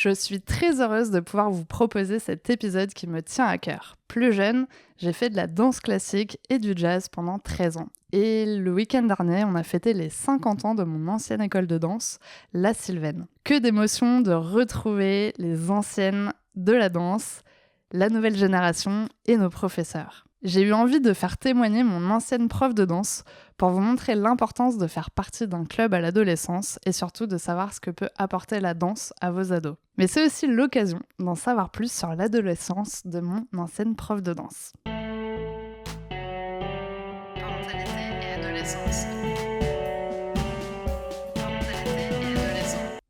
Je suis très heureuse de pouvoir vous proposer cet épisode qui me tient à cœur. Plus jeune, j'ai fait de la danse classique et du jazz pendant 13 ans. Et le week-end dernier, on a fêté les 50 ans de mon ancienne école de danse, La Sylvaine. Que d'émotions de retrouver les anciennes de la danse, la nouvelle génération et nos professeurs. J'ai eu envie de faire témoigner mon ancienne prof de danse pour vous montrer l'importance de faire partie d'un club à l'adolescence et surtout de savoir ce que peut apporter la danse à vos ados. Mais c'est aussi l'occasion d'en savoir plus sur l'adolescence de mon ancienne prof de danse. Parentalité et adolescence.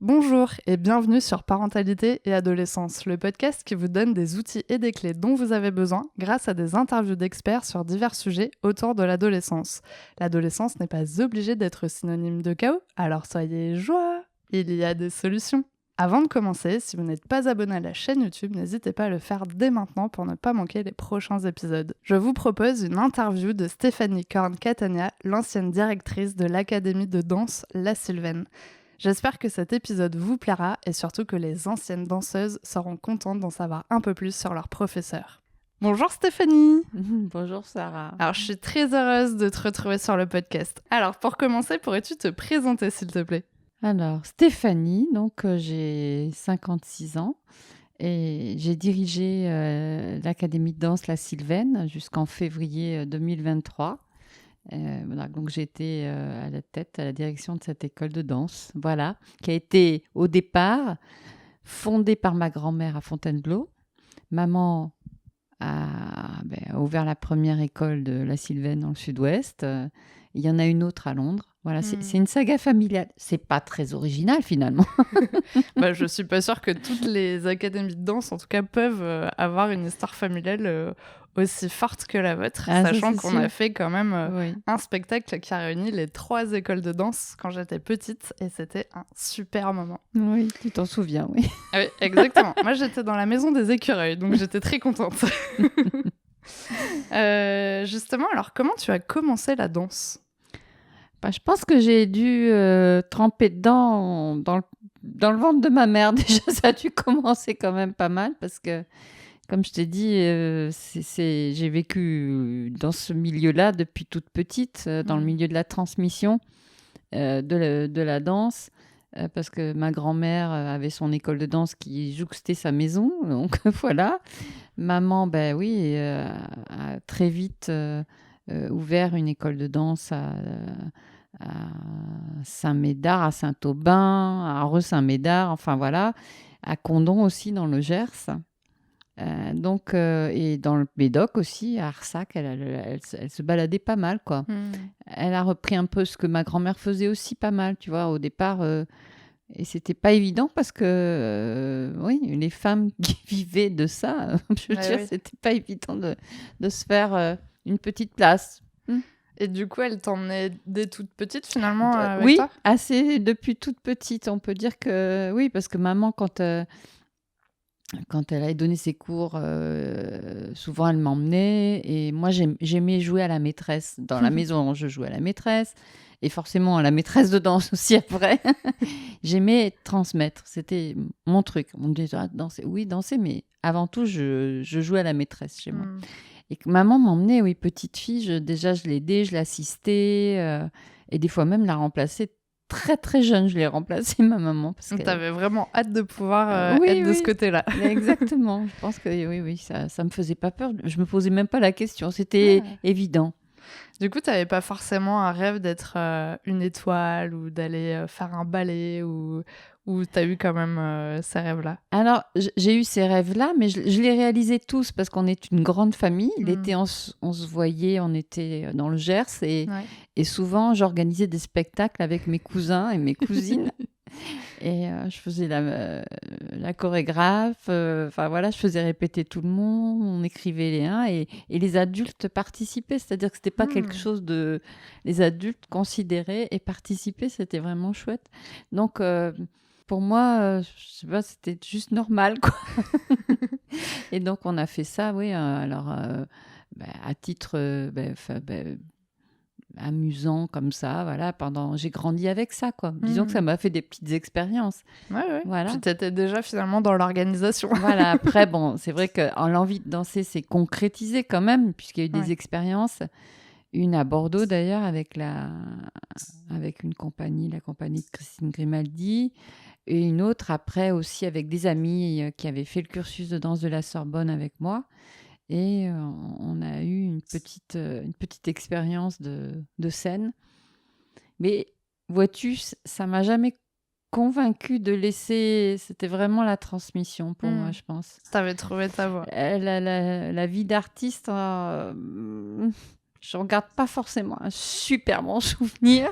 Bonjour et bienvenue sur Parentalité et Adolescence, le podcast qui vous donne des outils et des clés dont vous avez besoin grâce à des interviews d'experts sur divers sujets autour de l'adolescence. L'adolescence n'est pas obligée d'être synonyme de chaos, alors soyez joie, il y a des solutions. Avant de commencer, si vous n'êtes pas abonné à la chaîne YouTube, n'hésitez pas à le faire dès maintenant pour ne pas manquer les prochains épisodes. Je vous propose une interview de Stéphanie Korn-Catania, l'ancienne directrice de l'Académie de danse La Sylvaine. J'espère que cet épisode vous plaira et surtout que les anciennes danseuses seront contentes d'en savoir un peu plus sur leur professeur. Bonjour Stéphanie. Bonjour Sarah. Alors je suis très heureuse de te retrouver sur le podcast. Alors pour commencer, pourrais-tu te présenter s'il te plaît ? Alors Stéphanie, donc j'ai 56 ans et j'ai dirigé l'Académie de danse La Sylvaine jusqu'en février 2023. Voilà, donc j'étais à la direction de cette école de danse, voilà, qui a été au départ fondée par ma grand-mère à Fontainebleau. Maman a ouvert la première école de La Sylvaine dans le sud-ouest. Il y en a une autre à Londres. Voilà, c'est une saga familiale. C'est pas très original finalement. Je suis pas sûre que toutes les académies de danse, en tout cas, peuvent avoir une histoire familiale aussi forte que la vôtre, sachant qu'on a fait quand même un spectacle qui a réuni les 3 écoles de danse quand j'étais petite et c'était un super moment. Oui, tu t'en souviens, oui. Ah oui, exactement. Moi, j'étais dans la maison des écureuils, donc j'étais très contente. Justement, alors comment tu as commencé la danse ? Je pense que j'ai dû tremper dedans dans le ventre de ma mère. Déjà, ça a dû commencer quand même pas mal parce que, comme je t'ai dit, j'ai vécu dans ce milieu-là depuis toute petite, dans le milieu de la transmission de la danse, parce que ma grand-mère avait son école de danse qui jouxtait sa maison. Donc voilà. Maman, a très vite ouvert une école de danse à Saint-Médard, à Saint-Aubin, à Reux-Saint-Médard, enfin voilà, à Condom aussi dans le Gers. Et dans le Médoc aussi, à Arsac, elle se baladait pas mal, quoi. Elle a repris un peu ce que ma grand-mère faisait aussi pas mal, tu vois, au départ. Et c'était pas évident parce que, les femmes qui vivaient de ça, c'était pas évident de se faire une petite place. Et du coup, elle t'emmenait dès toute petite finalement avec toi ? Oui, assez depuis toute petite. On peut dire que oui, parce que maman, quand elle avait donné ses cours, souvent elle m'emmenait. Et moi, j'aimais jouer à la maîtresse. Dans la maison, je jouais à la maîtresse. Et forcément, à la maîtresse de danse aussi après. J'aimais transmettre. C'était mon truc. On me disait, danser. Oui, danser, mais avant tout, je jouais à la maîtresse chez moi. Et que maman m'emmenait, oui, petite fille, je l'aidais, je l'assistais, et des fois même la remplacer très très jeune, je l'ai remplacée, ma maman. Parce que t'avais vraiment hâte de pouvoir être de ce côté-là. Exactement, je pense que oui, ça me faisait pas peur, je me posais même pas la question, c'était évident. Du coup, t'avais pas forcément un rêve d'être une étoile ou d'aller faire un ballet ou t'as eu quand même ces rêves-là ? Alors, j'ai eu ces rêves-là, mais je les réalisais tous parce qu'on est une grande famille. L'été, on se voyait, on était dans le Gers et souvent, j'organisais des spectacles avec mes cousins et mes cousines. Et je faisais la chorégraphe, je faisais répéter tout le monde, on écrivait les uns et les adultes participaient, c'est-à-dire que c'était pas quelque chose de... Les adultes considéraient et participaient, c'était vraiment chouette. Donc, pour moi, je sais pas, c'était juste normal, quoi. Et donc, on a fait ça, oui, alors, à titre... amusant comme ça. Voilà, j'ai grandi avec ça, quoi. Disons que ça m'a fait des petites expériences. Ouais. Voilà. Puis t'étais déjà finalement dans l'organisation. Voilà, après, bon, c'est vrai que l'envie de danser s'est concrétisée quand même, puisqu'il y a eu des expériences. Une à Bordeaux d'ailleurs, avec une compagnie, la compagnie de Christine Grimaldi, et une autre après aussi avec des amis qui avaient fait le cursus de danse de la Sorbonne avec moi. Et on a eu une petite expérience de scène. Mais vois-tu, ça m'a jamais convaincue de laisser... C'était vraiment la transmission pour moi, je pense. T'avais trouvé ta voie. La vie d'artiste, je ne regarde pas forcément un super bon souvenir,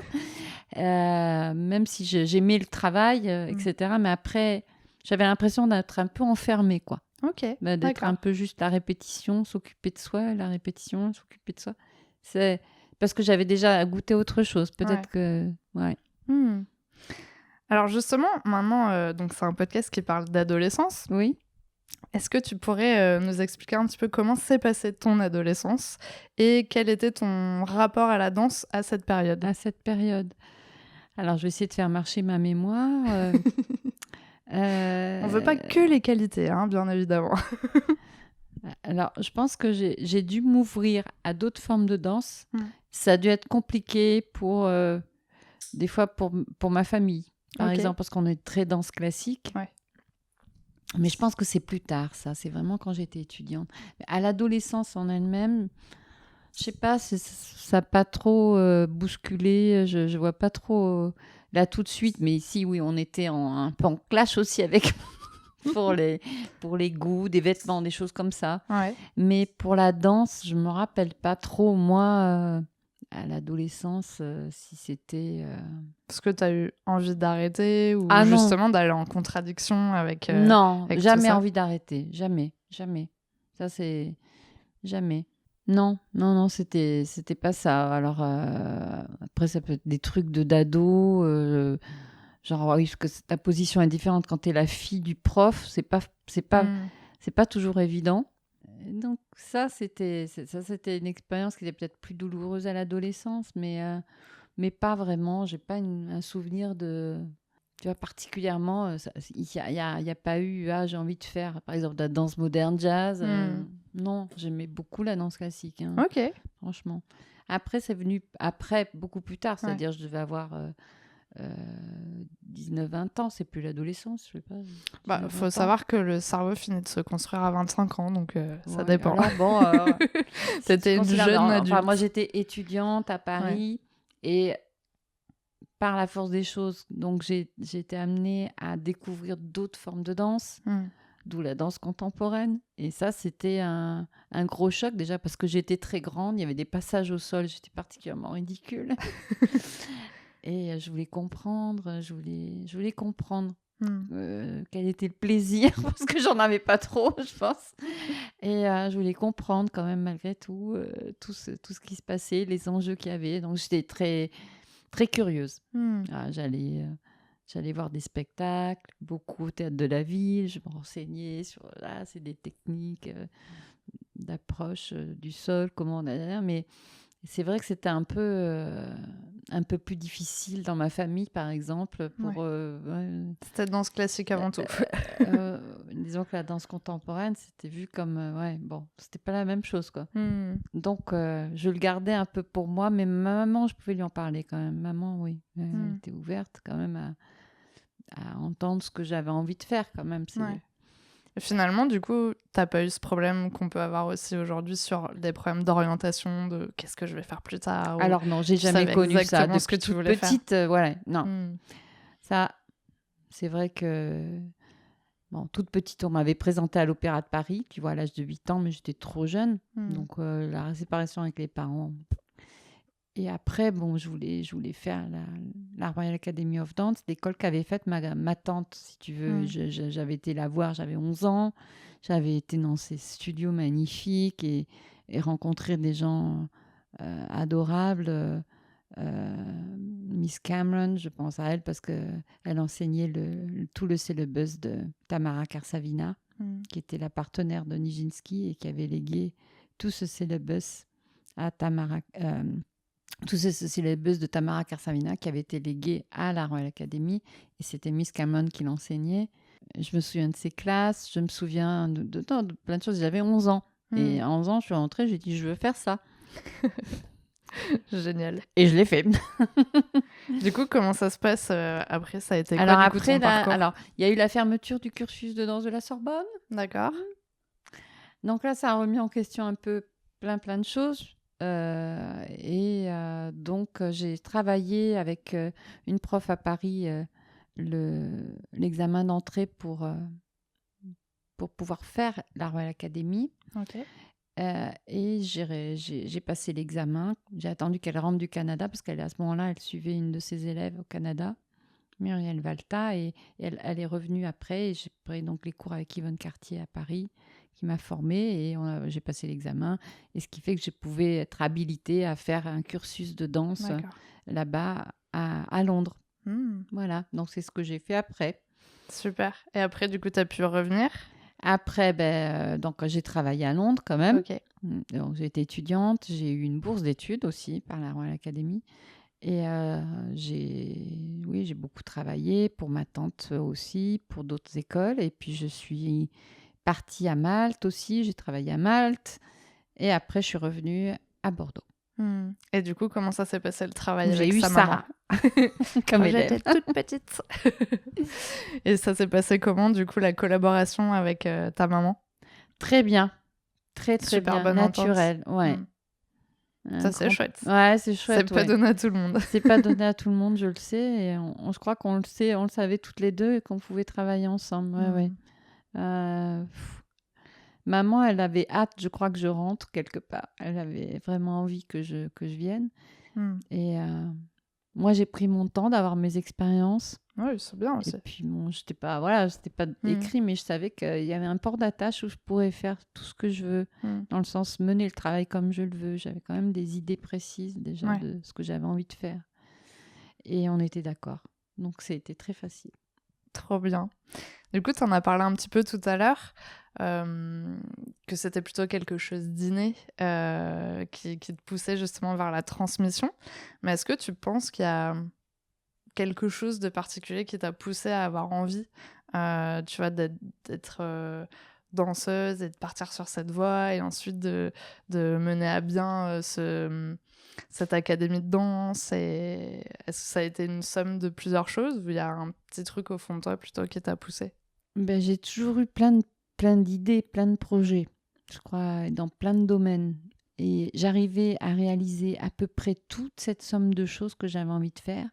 même si j'aimais le travail, etc. Mais après, j'avais l'impression d'être un peu enfermée, quoi. Ok, d'être un peu juste la répétition, s'occuper de soi, la répétition, s'occuper de soi. C'est parce que j'avais déjà goûté autre chose. Peut-être que... Ouais. Alors justement, maintenant, donc c'est un podcast qui parle d'adolescence. Oui. Est-ce que tu pourrais nous expliquer un petit peu comment s'est passée ton adolescence et quel était ton rapport à la danse à cette période? À cette période. Alors, je vais essayer de faire marcher ma mémoire. On veut pas que les qualités, hein, bien évidemment. Alors, je pense que j'ai dû m'ouvrir à d'autres formes de danse. Ça a dû être compliqué des fois pour ma famille, par exemple, parce qu'on est très danse classique. Ouais. Mais je pense que c'est plus tard, ça. C'est vraiment quand j'étais étudiante. À l'adolescence en elle-même, je sais pas, ça n'a pas trop bousculé. Je vois pas trop là tout de suite. Mais ici, oui, on était un peu en clash aussi avec pour les goûts, des vêtements, des choses comme ça. Ouais. Mais pour la danse, je me rappelle pas trop, moi, à l'adolescence, si c'était... Parce que tu as eu envie d'arrêter ou justement d'aller en contradiction avec... non, avec jamais envie d'arrêter. Jamais. Ça, c'est... Jamais. Non, c'était pas ça. Alors, après, ça peut être des trucs d'ado, genre, oui, parce que ta position est différente quand tu es la fille du prof, c'est pas toujours évident. Donc ça, c'était une expérience qui était peut-être plus douloureuse à l'adolescence, mais pas vraiment. J'ai pas un souvenir de... Tu vois, particulièrement, il y a pas eu, j'ai envie de faire, par exemple, de la danse moderne jazz. Non, j'aimais beaucoup la danse classique. Hein, ok. Franchement. Après, c'est venu beaucoup plus tard. C'est-à-dire, je devais avoir 19-20 ans. C'est plus l'adolescence, je sais pas. Faut savoir que le cerveau finit de se construire à 25 ans, donc ça dépend. Alors, T'étais une jeune adulte. Enfin, moi, j'étais étudiante à Paris et... Par la force des choses, donc j'ai été amenée à découvrir d'autres formes de danse, d'où la danse contemporaine. Et ça, c'était un gros choc déjà parce que j'étais très grande, il y avait des passages au sol, j'étais particulièrement ridicule. Et je voulais comprendre, quel était le plaisir, parce que j'en avais pas trop, je pense. Et je voulais comprendre quand même malgré tout, tout ce qui se passait, les enjeux qu'il y avait. Donc j'étais très... très curieuse. J'allais voir des spectacles, beaucoup au Théâtre de la Ville, je me renseignais sur c'est des techniques d'approche du sol, comment on a... Mais c'est vrai que c'était un peu plus difficile dans ma famille, par exemple. C'était danse classique avant tout. Disons que la danse contemporaine, c'était vu comme... c'était pas la même chose, quoi. Donc, je le gardais un peu pour moi, mais ma maman, je pouvais lui en parler quand même. Maman, oui, elle était ouverte quand même à entendre ce que j'avais envie de faire, quand même. Et finalement, du coup, t'as pas eu ce problème qu'on peut avoir aussi aujourd'hui sur des problèmes d'orientation, de qu'est-ce que je vais faire plus tard. Alors non, j'ai jamais connu ça. Depuis ce que tu voulais petite, voilà, non. Ça, c'est vrai que toute petite, on m'avait présenté à l'Opéra de Paris, tu vois, à l'âge de 8 ans, mais j'étais trop jeune. Donc la séparation avec les parents. Et après, je voulais faire la Royal Academy of Dance, l'école qu'avait faite ma tante, si tu veux. J'avais été la voir, j'avais 11 ans. J'avais été dans ces studios magnifiques et rencontré des gens adorables. Miss Cameron, je pense à elle parce qu'elle enseignait tout le syllabus de Tamara Karsavina, qui était la partenaire de Nijinsky et qui avait légué tout ce syllabus à Tamara Tous ces syllabus de Tamara Karsavina qui avaient été légués à la Royal Academy. Et c'était Miss Cameron qui l'enseignait. Je me souviens de ses classes. Je me souviens de plein de choses. J'avais 11 ans. Et à 11 ans, je suis rentrée. J'ai dit, je veux faire ça. Génial. Et je l'ai fait. Du coup, comment ça se passe après? Ça a été quoi, alors du coup, ton parcours? Alors, il y a eu la fermeture du cursus de danse de la Sorbonne. D'accord. Donc là, ça a remis en question un peu plein de choses. Donc, j'ai travaillé avec une prof à Paris l'examen d'entrée pour pouvoir faire la Royal Academy. Ok. Et j'ai passé l'examen. J'ai attendu qu'elle rentre du Canada parce qu'à ce moment-là, elle suivait une de ses élèves au Canada, Muriel Valta, et elle est revenue après. Et j'ai pris donc les cours avec Yvonne Cartier à Paris, qui m'a formée, et j'ai passé l'examen. Et ce qui fait que je pouvais être habilitée à faire un cursus de danse là-bas à Londres. Voilà, donc c'est ce que j'ai fait après. Super. Et après, du coup, tu as pu revenir? Après, donc, j'ai travaillé à Londres quand même. Ok. Donc, j'ai été étudiante. J'ai eu une bourse d'études aussi par la Royal Academy. Et j'ai beaucoup travaillé pour ma tante aussi, pour d'autres écoles. Et puis, je suis partie à Malte aussi. J'ai travaillé à Malte. Et après, je suis revenue à Bordeaux. Et du coup, comment ça s'est passé le travail avec sa maman? J'ai eu Sarah comme élève. J'étais toute petite. Et ça s'est passé comment, du coup, la collaboration avec ta maman? Très bien. Très Super bien. Bonne naturel. Ouais. Ça, c'est chouette. Ouais, c'est chouette. C'est pas donné à tout le monde. C'est pas donné à tout le monde, je le sais. Et je crois qu'on le sait, on le savait toutes les deux et qu'on pouvait travailler ensemble. Ouais. Maman, elle avait hâte, je crois, que je rentre quelque part. Elle avait vraiment envie que je vienne. Et moi, j'ai pris mon temps d'avoir mes expériences. Oui, c'est bien aussi. Et puis, bon, c'était pas écrit, mais je savais qu'il y avait un port d'attache où je pourrais faire tout ce que je veux, dans le sens mener le travail comme je le veux. J'avais quand même des idées précises déjà de ce que j'avais envie de faire. Et on était d'accord. Donc, c'était très facile. Trop bien. Du coup, tu en as parlé un petit peu tout à l'heure, que c'était plutôt quelque chose d'inné qui te poussait justement vers la transmission. Mais est-ce que tu penses qu'il y a quelque chose de particulier qui t'a poussé à avoir envie, tu vois, d'être danseuse et de partir sur cette voie et ensuite de mener à bien cette académie de danse? Et est-ce que ça a été une somme de plusieurs choses ou il y a un petit truc au fond de toi plutôt qui t'a poussé? J'ai toujours eu plein d'idées, plein de projets, je crois, dans plein de domaines. Et j'arrivais à réaliser à peu près toute cette somme de choses que j'avais envie de faire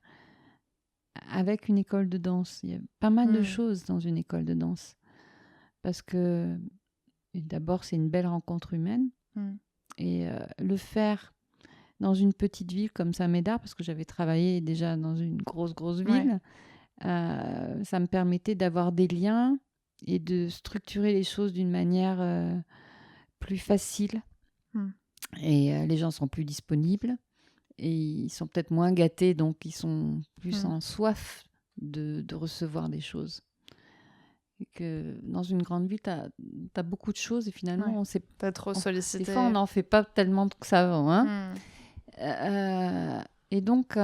avec une école de danse. Il y a pas mal de choses dans une école de danse. Parce que, d'abord, c'est une belle rencontre humaine. Et le faire dans une petite ville comme Saint-Médard, parce que j'avais travaillé déjà dans une grosse ville, ça me permettait d'avoir des liens et de structurer les choses d'une manière plus facile. Et les gens sont plus disponibles et ils sont peut-être moins gâtés, donc ils sont plus en soif de recevoir des choses. Et que dans une grande ville, t'as beaucoup de choses et finalement, on sait t'as trop sollicité. Des fois, on n'en fait pas tellement que ça va. Et donc,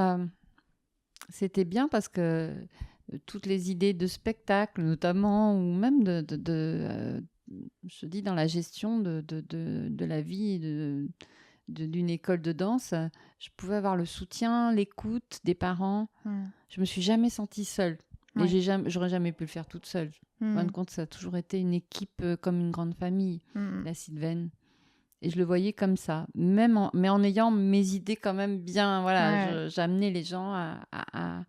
c'était bien parce que toutes les idées de spectacle, notamment, ou même je dis dans la gestion de la vie d'une école de danse, je pouvais avoir le soutien, l'écoute des parents. Je me suis jamais sentie seule. Et j'aurais jamais pu le faire toute seule. En fin de compte, ça a toujours été une équipe comme une grande famille, la Sylvaine. Et je le voyais comme ça, mais en ayant mes idées quand même bien. Voilà, j'amenais les gens à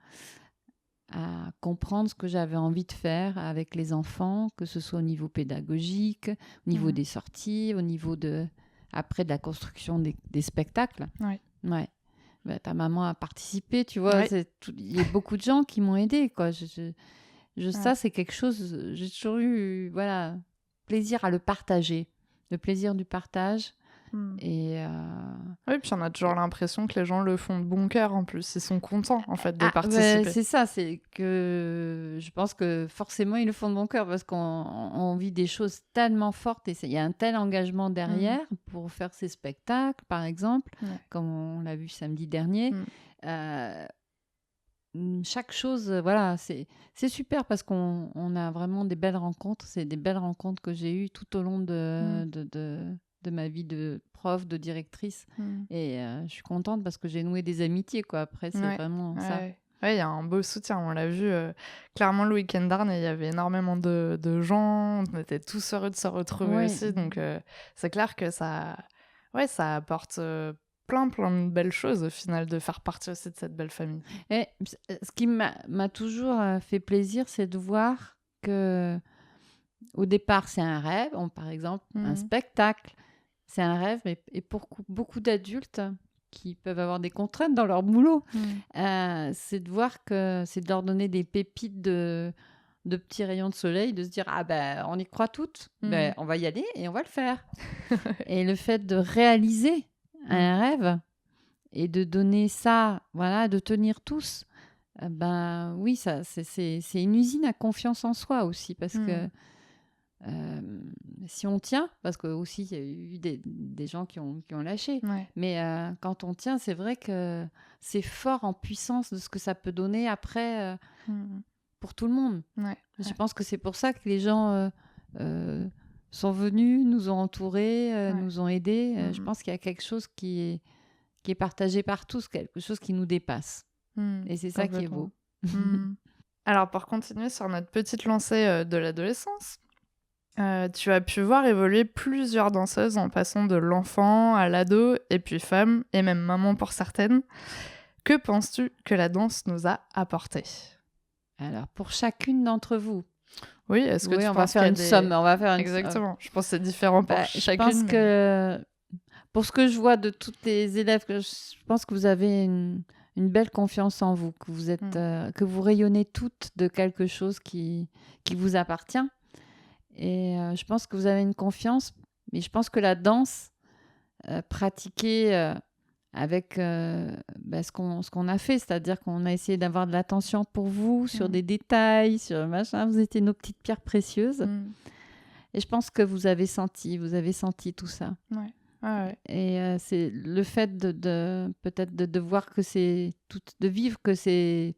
comprendre ce que j'avais envie de faire avec les enfants, que ce soit au niveau pédagogique, au niveau des sorties, au niveau après de la construction des spectacles. Ta maman a participé, tu vois. Il y a beaucoup de gens qui m'ont aidée, quoi. Ça, c'est quelque chose. J'ai toujours eu, plaisir à le partager. Le plaisir du partage, Et oui, puis on a toujours l'impression que les gens le font de bon cœur en plus. Ils sont contents en fait de participer. C'est ça, c'est que je pense que forcément ils le font de bon cœur parce qu'on vit des choses tellement fortes et il y a un tel engagement derrière pour faire ces spectacles, par exemple, comme on l'a vu samedi dernier. Chaque chose, voilà, c'est super parce qu'on a vraiment des belles rencontres. C'est des belles rencontres que j'ai eues tout au long de ma vie de prof, de directrice. Et je suis contente parce que j'ai noué des amitiés, quoi. Après, c'est vraiment ça. Oui, il y a un beau soutien. On l'a vu clairement le week-end dernier. Il y avait énormément de gens. On était tous heureux de se retrouver aussi. Donc, c'est clair que ça apporte plein de belles choses au final de faire partie aussi de cette belle famille. Et ce qui m'a toujours fait plaisir, c'est de voir que au départ, c'est un rêve. Par exemple, un spectacle, c'est un rêve. Et pour beaucoup d'adultes qui peuvent avoir des contraintes dans leur boulot, c'est de voir que c'est de leur donner des pépites de petits rayons de soleil, de se dire on y croit toutes, on va y aller et on va le faire. Et le fait de réaliser un rêve et de donner ça, voilà, de tenir tous, oui, ça, c'est une usine à confiance en soi aussi, parce que si on tient, parce que aussi il y a eu des gens qui ont lâché, mais quand on tient, c'est vrai que c'est fort en puissance de ce que ça peut donner après pour tout le monde. Je pense que c'est pour ça que les gens sont venus, nous ont entourés, nous ont aidés. Je pense qu'il y a quelque chose qui est partagé par tous, quelque chose qui nous dépasse. Et c'est ça qui est beau. Alors, pour continuer sur notre petite lancée de l'adolescence, tu as pu voir évoluer plusieurs danseuses en passant de l'enfant à l'ado, et puis femme, et même maman pour certaines. Que penses-tu que la danse nous a apporté ? Alors, pour chacune d'entre vous. Oui, est-ce que tu on penses va faire une somme, on va faire une Exactement, je pense que c'est différent pour chacune. Je pense que, pour ce que je vois de toutes les élèves, je pense que vous avez une belle confiance en vous, que vous êtes, que vous rayonnez toutes de quelque chose qui vous appartient. Et je pense que vous avez une confiance, mais je pense que la danse, pratiquée avec ce qu'on a fait, c'est-à-dire qu'on a essayé d'avoir de l'attention pour vous, sur des détails, sur machin, vous étiez nos petites pierres précieuses. Et je pense que vous avez senti tout ça. Et c'est le fait peut-être de voir que de vivre que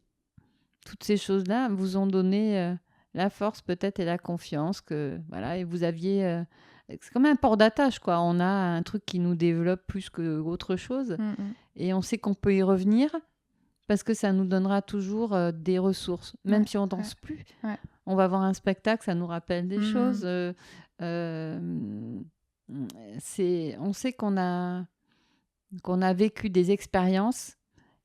toutes ces choses-là vous ont donné la force peut-être et la confiance que voilà, et vous aviez c'est comme un port d'attache, quoi. On a un truc qui nous développe plus qu'autre chose et on sait qu'on peut y revenir parce que ça nous donnera toujours des ressources, même si on danse plus. On va voir un spectacle, ça nous rappelle des choses. On sait qu'on a vécu des expériences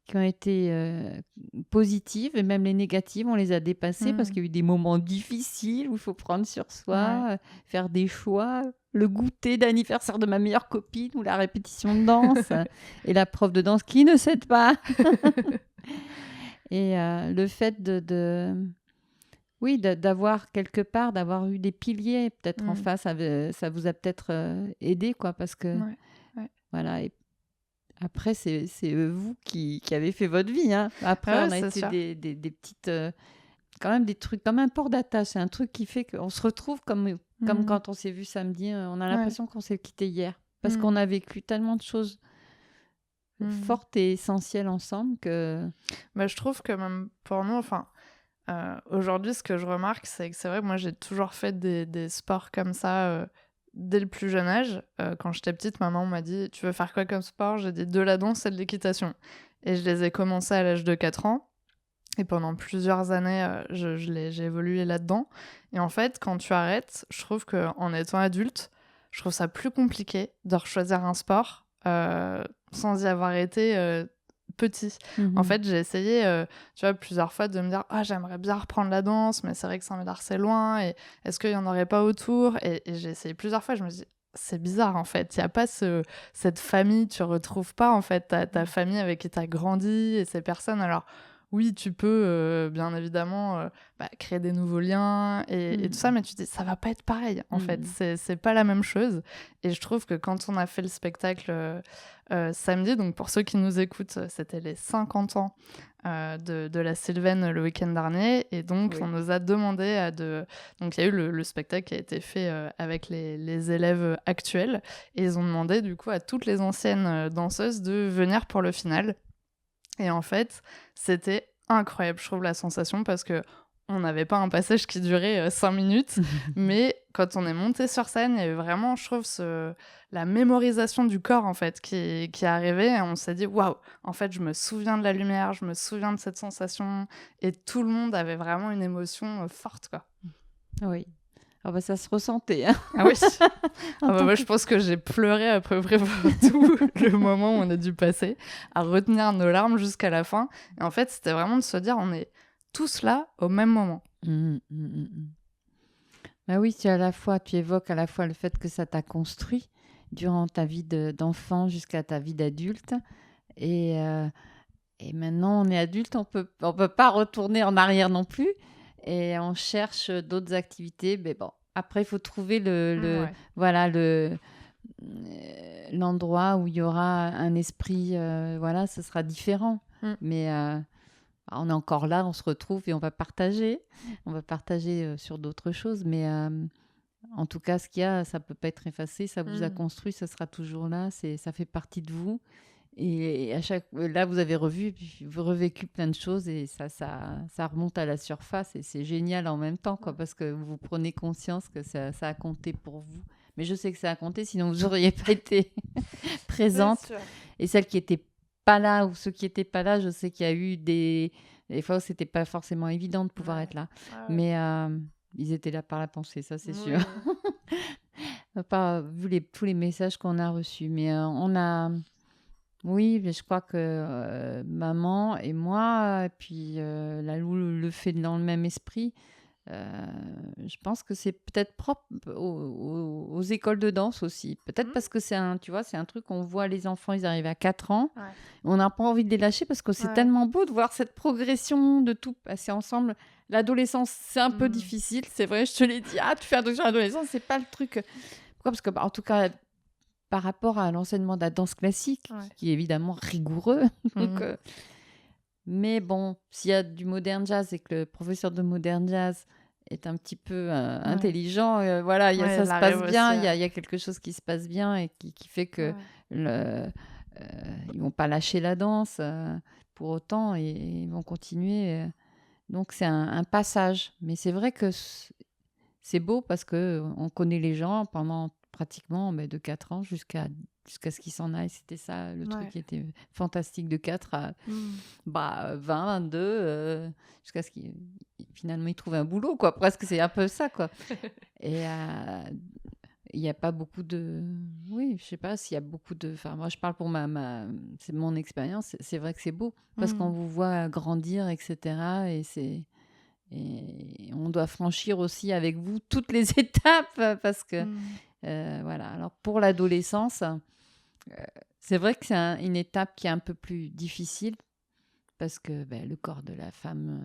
qui ont été positives, et même les négatives, on les a dépassées parce qu'il y a eu des moments difficiles où il faut prendre sur soi, faire des choix, le goûter d'anniversaire de ma meilleure copine ou la répétition de danse et la prof de danse qui ne cède pas. Et le fait d'avoir quelque part, d'avoir eu des piliers peut-être en face, ça vous a peut-être aidé, quoi, parce que voilà. Et après, c'est vous qui avez fait votre vie. Hein. Après, on a été des petites... quand même des trucs, comme un port d'attache. C'est un truc qui fait qu'on se retrouve comme quand on s'est vu samedi. On a l'impression qu'on s'est quitté hier. Parce qu'on a vécu tellement de choses fortes et essentielles ensemble que... je trouve que même pour nous, aujourd'hui, ce que je remarque, c'est que c'est vrai que moi, j'ai toujours fait des sports comme ça... dès le plus jeune âge, quand j'étais petite, maman m'a dit « Tu veux faire quoi comme sport ?» J'ai dit « De la danse et de l'équitation. » Et je les ai commencés à l'âge de 4 ans. Et pendant plusieurs années, j'ai évolué là-dedans. Et en fait, quand tu arrêtes, je trouve qu'en étant adulte, je trouve ça plus compliqué de choisir un sport sans y avoir été... petit. En fait, j'ai essayé, plusieurs fois de me dire « j'aimerais bien reprendre la danse, mais c'est vrai que Saint-Médard, c'est loin, et est-ce qu'il n'y en aurait pas autour ?» Et j'ai essayé plusieurs fois, je me dis « C'est bizarre, en fait. Il n'y a pas cette famille, tu ne retrouves pas, en fait, ta famille avec qui tu as grandi, et ces personnes. » Alors, oui, tu peux bien évidemment créer des nouveaux liens et tout ça, mais tu te dis, ça va pas être pareil, en fait. C'est pas la même chose. Et je trouve que quand on a fait le spectacle samedi, donc pour ceux qui nous écoutent, c'était les 50 ans de la Sylvaine le week-end dernier. Et donc, on nous a demandé Donc, il y a eu le spectacle qui a été fait avec les élèves actuels. Et ils ont demandé, du coup, à toutes les anciennes danseuses de venir pour le final. Et en fait, c'était incroyable, je trouve, la sensation, parce que on n'avait pas un passage qui durait 5 minutes, mais quand on est monté sur scène, il y avait vraiment, je trouve, la mémorisation du corps, en fait, qui est arrivée, et on s'est dit, waouh, en fait, je me souviens de la lumière, je me souviens de cette sensation, et tout le monde avait vraiment une émotion forte, quoi. Oui. Ah bah ça se ressentait. Hein. Ah oui. Moi, je pense que j'ai pleuré à peu près pour tout le moment où on a dû passer, à retenir nos larmes jusqu'à la fin. Et en fait, c'était vraiment de se dire, on est tous là au même moment. Bah oui, tu évoques à la fois le fait que ça t'a construit durant ta vie d'enfant jusqu'à ta vie d'adulte. Et maintenant, on est adulte, on peut pas retourner en arrière non plus. Et on cherche d'autres activités. Mais bon, après, il faut trouver l'endroit où il y aura un esprit. Ce sera différent. Mais on est encore là, on se retrouve et on va partager. On va partager sur d'autres choses. Mais en tout cas, ce qu'il y a, ça peut pas être effacé. Ça vous a construit, ça sera toujours là. Ça fait partie de vous. Et là, vous avez revécu plein de choses et ça remonte à la surface et c'est génial en même temps, quoi, parce que vous prenez conscience que ça a compté pour vous. Mais je sais que ça a compté, sinon vous n'auriez pas été présente. Et celles qui n'étaient pas là ou ceux qui n'étaient pas là, je sais qu'il y a eu des fois où c'était pas forcément évident de pouvoir être là. Mais ils étaient là par la pensée, ça c'est sûr. Pas vu tous les messages qu'on a reçus, mais on a... Oui, mais je crois que maman et moi, et puis Lalou le fait dans le même esprit. Je pense que c'est peut-être propre aux écoles de danse aussi. Peut-être parce que c'est un truc qu'on voit les enfants, ils arrivent à 4 ans. Ouais. On n'a pas envie de les lâcher parce que c'est tellement beau de voir cette progression de tout passer ensemble. L'adolescence, c'est un peu difficile, c'est vrai, je te l'ai dit. Ah, tu fais attention à l'adolescence, c'est pas le truc. Pourquoi ? Parce que, en tout cas, par rapport à l'enseignement de la danse classique, qui est évidemment rigoureux. Donc, mais bon, s'il y a du modern jazz et que le professeur de modern jazz est un petit peu intelligent, ça se passe bien, il y a quelque chose qui se passe bien et qui fait que ils vont pas lâcher la danse pour autant et ils vont continuer. Donc c'est un passage. Mais c'est vrai que c'est beau parce qu'on connaît les gens pendant pratiquement de 4 ans jusqu'à ce qu'ils s'en aillent. C'était ça, le truc qui était fantastique, de 4 à 20, 22, jusqu'à ce qu'ils finalement ils trouvent un boulot, quoi. Presque, c'est un peu ça, quoi. Et il n'y a pas beaucoup de... Oui, je ne sais pas s'il y a beaucoup de... Enfin, moi, je parle pour c'est mon expérience. C'est vrai que c'est beau parce qu'on vous voit grandir, etc. Et on doit franchir aussi avec vous toutes les étapes parce que... Alors pour l'adolescence, c'est vrai que c'est une étape qui est un peu plus difficile parce que le corps de la femme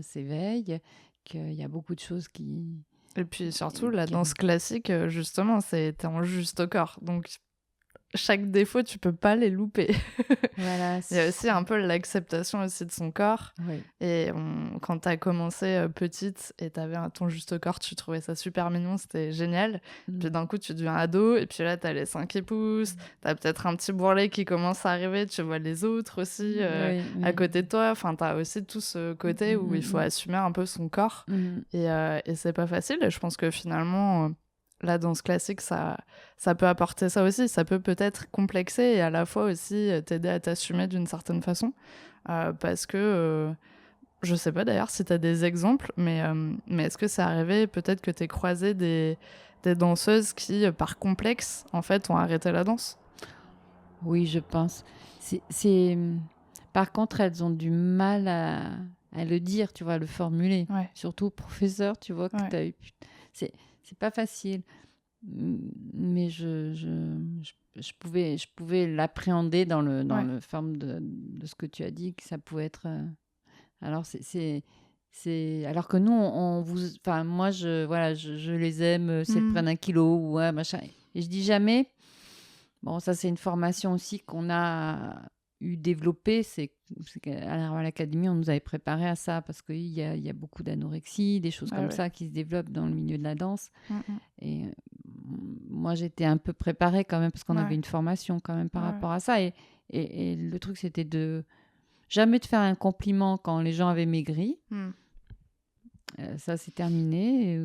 s'éveille, qu'il y a beaucoup de choses qui... Et puis surtout, la danse classique, justement, t'es en juste corps. Donc chaque défaut, tu peux pas les louper. Voilà, il y a aussi un peu l'acceptation aussi de son corps. Oui. Et quand t'as commencé petite et t'avais ton juste corps, tu trouvais ça super mignon, c'était génial. Puis d'un coup, tu deviens ado et puis là, t'as les seins qui poussent, t'as peut-être un petit bourrelet qui commence à arriver, tu vois les autres aussi à côté de toi. Enfin, t'as aussi tout ce côté où il faut assumer un peu son corps. Et c'est pas facile. Et je pense que finalement... la danse classique, ça peut apporter ça aussi. Ça peut peut-être complexer et à la fois aussi t'aider à t'assumer d'une certaine façon. Parce que, je sais pas d'ailleurs si t'as des exemples, mais est-ce que c'est arrivé peut-être que t'aies croisé des danseuses qui, par complexe, en fait, ont arrêté la danse ? Oui, je pense. Par contre, elles ont du mal à le dire, tu vois, à le formuler. Ouais. Surtout professeur, tu vois, que t'as eu... C'est pas facile, mais je pouvais l'appréhender dans le forme de ce que tu as dit, que ça pouvait être Alors alors que nous, moi, je les aime, si elles prennent 1 kilo ou machin. Et je dis jamais, bon, ça c'est une formation aussi qu'on a développée, c'est qu'à l'académie, on nous avait préparé à ça, parce qu'il y a beaucoup d'anorexie, des choses comme ça qui se développent dans le milieu de la danse. Et moi, j'étais un peu préparée quand même, parce qu'on avait une formation quand même par rapport à ça. Et le truc, c'était jamais de faire un compliment quand les gens avaient maigri. Ça, c'est terminé. Et,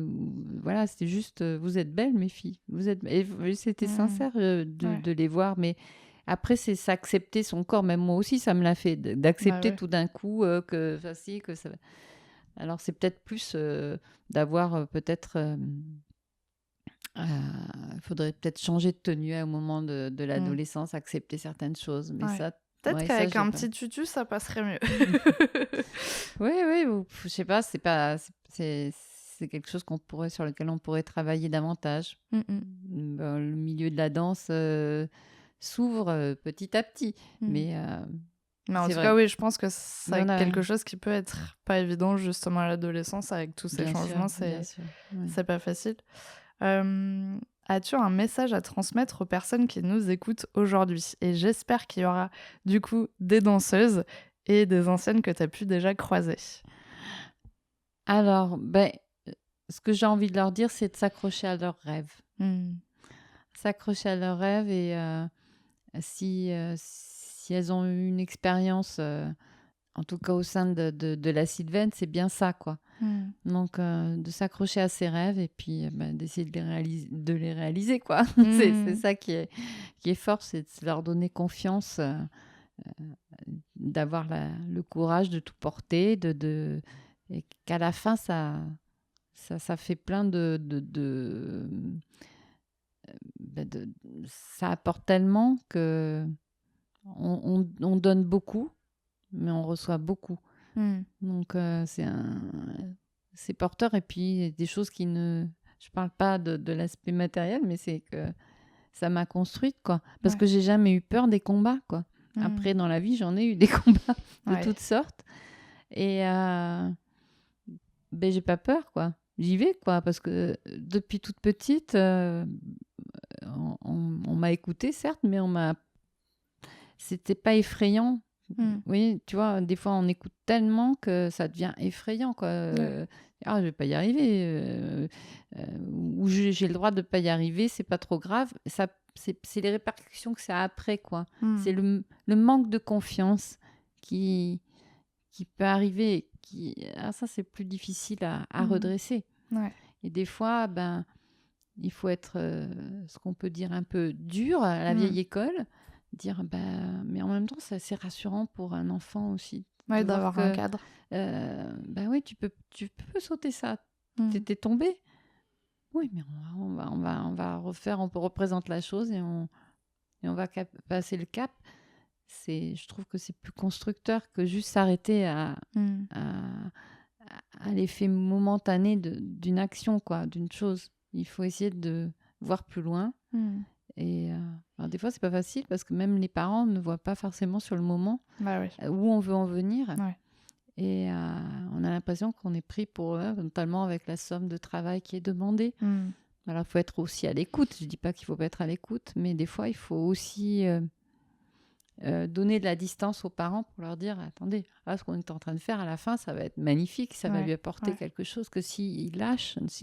voilà, c'était juste, vous êtes belles, mes filles. Et c'était sincère de les voir. Mais après, c'est s'accepter son corps. Même moi aussi, ça me l'a fait, d'accepter tout d'un coup que ça... Alors, c'est peut-être plus d'avoir peut-être... faudrait peut-être changer de tenue au moment de l'adolescence, accepter certaines choses. Mais ça... Peut-être qu'avec un petit tutu, ça passerait mieux. Oui, je sais pas, c'est quelque chose sur lequel on pourrait travailler davantage. Le milieu de la danse s'ouvre petit à petit, mais en tout cas, oui, je pense que c'est quelque chose qui peut être pas évident justement à l'adolescence avec tous ces changements. C'est pas facile. As-tu un message à transmettre aux personnes qui nous écoutent aujourd'hui? Et j'espère qu'il y aura du coup des danseuses et des anciennes que tu as pu déjà croiser. Alors, ce que j'ai envie de leur dire, c'est de s'accrocher à leurs rêves. S'accrocher à leurs rêves, et si elles ont eu une expérience, en tout cas au sein de la Sylvaine, c'est bien ça, quoi. Donc, de s'accrocher à ses rêves et puis d'essayer de les réaliser, quoi. C'est ça qui est fort, c'est de leur donner confiance, d'avoir le courage de tout porter, et qu'à la fin, ça fait plein ça apporte tellement que on donne beaucoup, mais on reçoit beaucoup. Donc, c'est porteur. Et puis, des choses qui ne... Je parle pas de l'aspect matériel, mais c'est que ça m'a construite, quoi. Parce que j'ai jamais eu peur des combats, quoi. Après, dans la vie, j'en ai eu des combats de toutes sortes. Et j'ai pas peur, quoi. J'y vais, quoi. Parce que depuis toute petite, on m'a écoutée, certes, mais c'était pas effrayant. Oui, tu vois, des fois on écoute tellement que ça devient effrayant, quoi. Je vais pas y arriver, ou j'ai le droit de pas y arriver, c'est pas trop grave. Ça, c'est les répercussions que ça a après, quoi. C'est le manque de confiance qui peut arriver, ça c'est plus difficile à redresser. Et des fois, il faut être ce qu'on peut dire un peu dur à la vieille école. Dire mais en même temps c'est rassurant pour un enfant aussi d'avoir un cadre. Oui, tu peux sauter ça. T'es tombé, oui, mais on va refaire, on représente la chose et on va passer le cap. Je trouve que c'est plus constructeur que juste s'arrêter à l'effet momentané d'une action, quoi, d'une chose. Il faut essayer de voir plus loin. Et alors des fois, c'est pas facile parce que même les parents ne voient pas forcément sur le moment où on veut en venir. Et on a l'impression qu'on est pris pour eux, notamment avec la somme de travail qui est demandée. Alors, il faut être aussi à l'écoute. Je dis pas qu'il faut pas être à l'écoute, mais des fois, il faut aussi donner de la distance aux parents pour leur dire, attendez, ce qu'on est en train de faire à la fin, ça va être magnifique, ça va lui apporter quelque chose, que si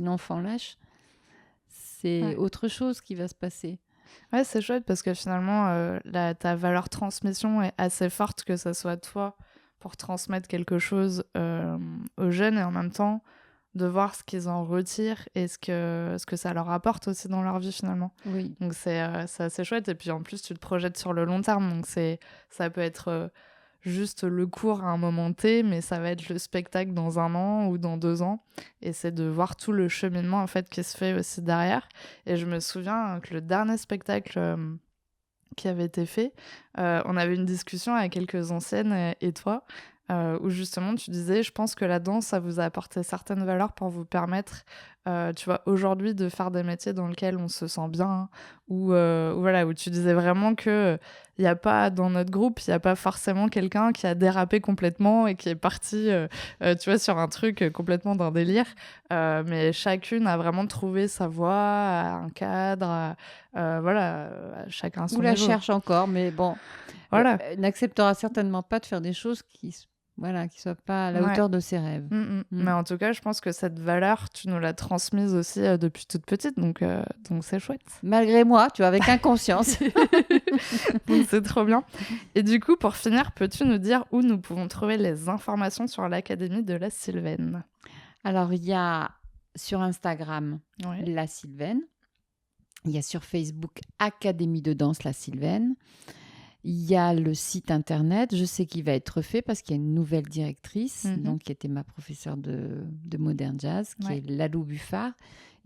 l'enfant lâche, c'est autre chose qui va se passer. Ouais, c'est chouette parce que finalement, ta valeur transmission est assez forte, que ça soit toi pour transmettre quelque chose aux jeunes, et en même temps de voir ce qu'ils en retirent et ce que ça leur apporte aussi dans leur vie finalement. Oui. Donc c'est assez chouette, et puis en plus tu te projettes sur le long terme, donc ça peut être juste le cours à un moment T, mais ça va être le spectacle dans 1 an ou dans 2 ans, et c'est de voir tout le cheminement en fait qui se fait aussi derrière. Et je me souviens que le dernier spectacle qui avait été fait, on avait une discussion avec quelques anciennes et toi où justement tu disais, je pense que la danse, ça vous a apporté certaines valeurs pour vous permettre, tu vois, aujourd'hui de faire des métiers dans lesquels on se sent bien, ou voilà, où tu disais vraiment que il y a pas dans notre groupe, il y a pas forcément quelqu'un qui a dérapé complètement et qui est parti, tu vois, sur un truc complètement d'un délire, mais chacune a vraiment trouvé sa voie, un cadre, voilà, chacun son Ou la niveau. cherche encore, mais bon, Voilà. n'acceptera certainement pas de faire des choses qui soient pas à la Ouais. hauteur de ses rêves. Mais en tout cas, je pense que cette valeur, tu nous l'as transmise aussi depuis toute petite, donc c'est chouette. Malgré moi, tu vois, avec inconscience. Donc c'est trop bien. Et du coup, pour finir, peux-tu nous dire où nous pouvons trouver les informations sur l'Académie de la Sylvaine? Alors, il y a sur Instagram Ouais. La Sylvaine. Il y a sur Facebook Académie de danse La Sylvaine. Il y a le site internet, je sais qu'il va être fait parce qu'il y a une nouvelle directrice, donc qui était ma professeure de modern jazz, qui est Lalou Buffard,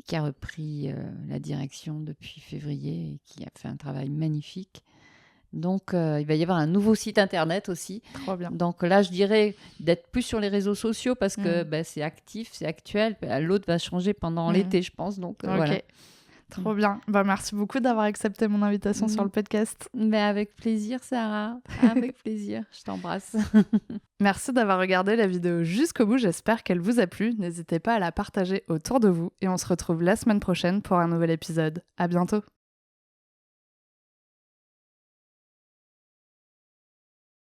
qui a repris la direction depuis février et qui a fait un travail magnifique. Donc, il va y avoir un nouveau site internet aussi. Trop bien. Donc là, je dirais d'être plus sur les réseaux sociaux parce que c'est actif, c'est actuel. L'autre va changer pendant l'été, je pense. Donc, voilà. Trop bien. Merci beaucoup d'avoir accepté mon invitation sur le podcast. Mais avec plaisir, Sarah. Avec plaisir. Je t'embrasse. Merci d'avoir regardé la vidéo jusqu'au bout. J'espère qu'elle vous a plu. N'hésitez pas à la partager autour de vous. Et on se retrouve la semaine prochaine pour un nouvel épisode. À bientôt.